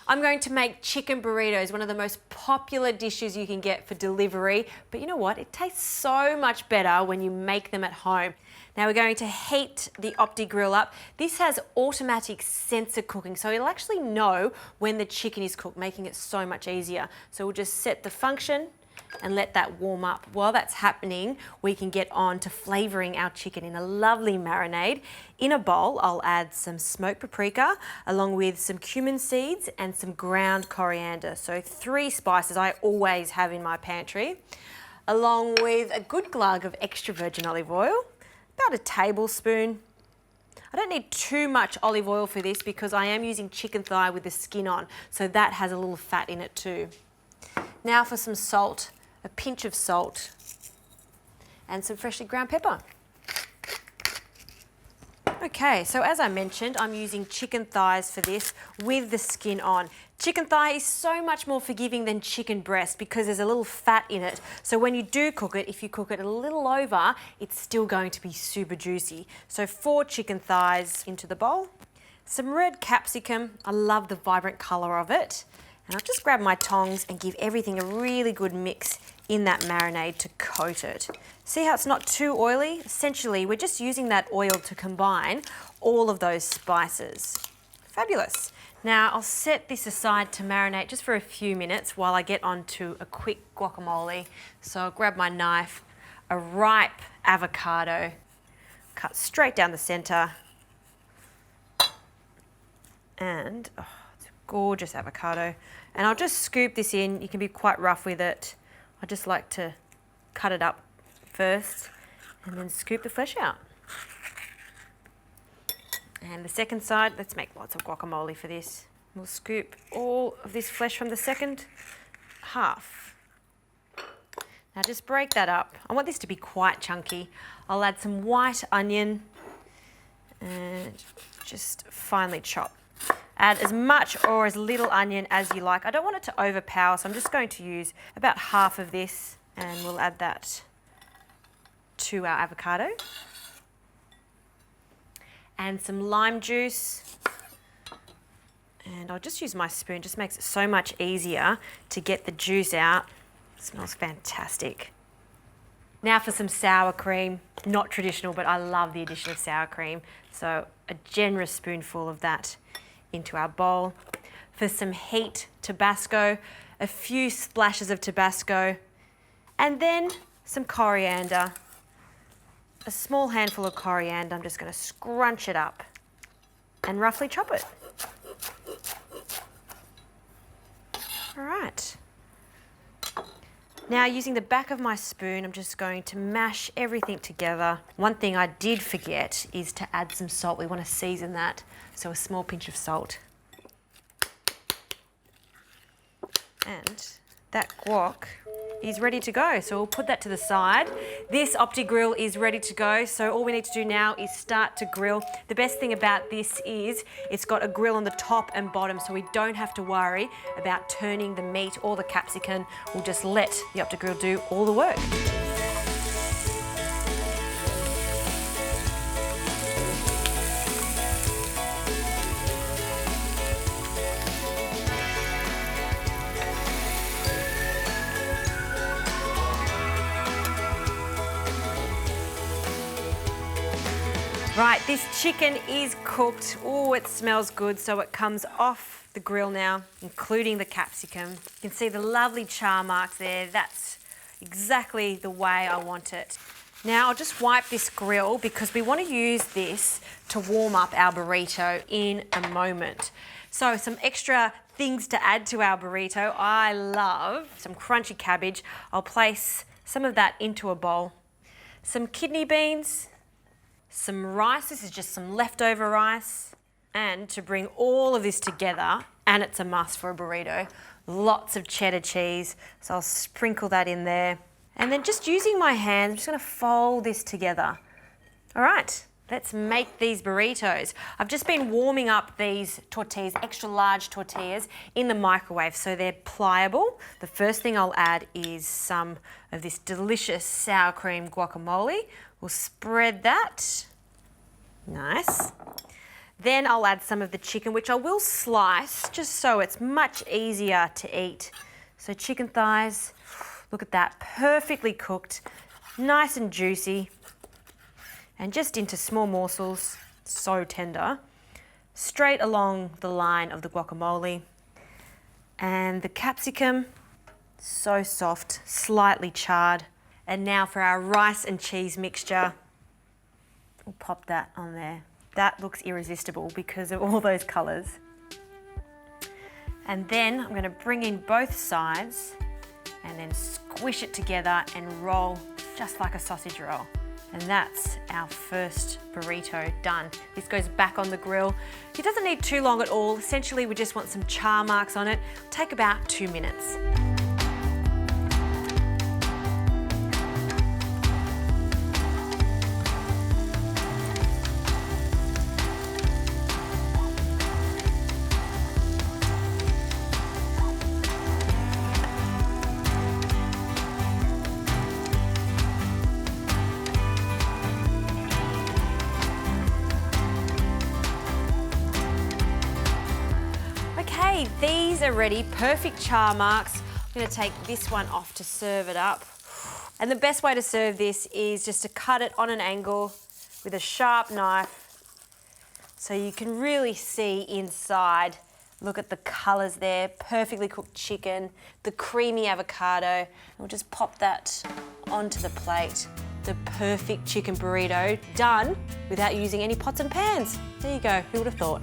I'm going to make chicken burritos, one of the most popular dishes you can get for delivery. But you know what? It tastes so much better when you make them at home. Now we're going to heat the OptiGrill up. This has automatic sensor cooking, so it'll actually know when the chicken is cooked, making it so much easier. So we'll just set the function and let that warm up. While that's happening, we can get on to flavoring our chicken in a lovely marinade. In a bowl, I'll add some smoked paprika along with some cumin seeds and some ground coriander. So 3 spices I always have in my pantry, along with a good glug of extra virgin olive oil, about a tablespoon. I don't need too much olive oil for this because I am using chicken thigh with the skin on, so that has a little fat in it too. Now for some salt, a pinch of salt, and some freshly ground pepper. Okay, so as I mentioned, I'm using chicken thighs for this with the skin on. Chicken thigh is so much more forgiving than chicken breast because there's a little fat in it. So when you do cook it, if you cook it a little over, it's still going to be super juicy. So 4 chicken thighs into the bowl. Some red capsicum, I love the vibrant colour of it. And I'll just grab my tongs and give everything a really good mix in that marinade to coat it. See how it's not too oily? Essentially, we're just using that oil to combine all of those spices. Fabulous. Now I'll set this aside to marinate just for a few minutes while I get onto a quick guacamole. So I'll grab my knife, a ripe avocado, cut straight down the center, and it's a gorgeous avocado. And I'll just scoop this in. You can be quite rough with it. I just like to cut it up first and then scoop the flesh out. And the second side, let's make lots of guacamole for this. We'll scoop all of this flesh from the second half. Now just break that up. I want this to be quite chunky. I'll add some white onion and just finely chop. Add as much or as little onion as you like. I don't want it to overpower, so I'm just going to use about half of this, and we'll add that to our avocado. And some lime juice. And I'll just use my spoon, just makes it so much easier to get the juice out. It smells fantastic. Now for some sour cream. Not traditional, but I love the addition of sour cream. So a generous spoonful of that into our bowl. For some heat, Tabasco, a few splashes of Tabasco, and then some coriander. A small handful of coriander. I'm just going to scrunch it up and roughly chop it. All right. Now using the back of my spoon, I'm just going to mash everything together. One thing I did forget is to add some salt. We want to season that, so a small pinch of salt. And that guac is ready to go, so we'll put that to the side. This OptiGrill is ready to go, so all we need to do now is start to grill. The best thing about this is it's got a grill on the top and bottom, so we don't have to worry about turning the meat or the capsicum. We'll just let the OptiGrill do all the work. Right, this chicken is cooked. Oh, it smells good. So it comes off the grill now, including the capsicum. You can see the lovely char marks there. That's exactly the way I want it. Now I'll just wipe this grill because we want to use this to warm up our burrito in a moment. So some extra things to add to our burrito. I love some crunchy cabbage. I'll place some of that into a bowl. Some kidney beans, some rice. This is just some leftover rice. And to bring all of this together, and it's a must for a burrito, lots of cheddar cheese. So I'll sprinkle that in there. And then just using my hands, I'm just gonna fold this together. All right, let's make these burritos. I've just been warming up these tortillas, extra large tortillas, in the microwave so they're pliable. The first thing I'll add is some of this delicious sour cream guacamole. We'll spread that. Nice. Then I'll add some of the chicken, which I will slice just so it's much easier to eat. So chicken thighs, look at that, perfectly cooked, nice and juicy, and just into small morsels, so tender. Straight along the line of the guacamole. And the capsicum, so soft, slightly charred. And now for our rice and cheese mixture. We'll pop that on there. That looks irresistible because of all those colours. And then I'm going to bring in both sides and then squish it together and roll just like a sausage roll. And that's our first burrito done. This goes back on the grill. It doesn't need too long at all. Essentially, we just want some char marks on it. It'll take about 2 minutes. Okay, these are ready, perfect char marks. I'm going to take this one off to serve it up. And the best way to serve this is just to cut it on an angle with a sharp knife so you can really see inside. Look at the colours there, perfectly cooked chicken, the creamy avocado. We'll just pop that onto the plate. The perfect chicken burrito done without using any pots and pans. There you go, who would have thought?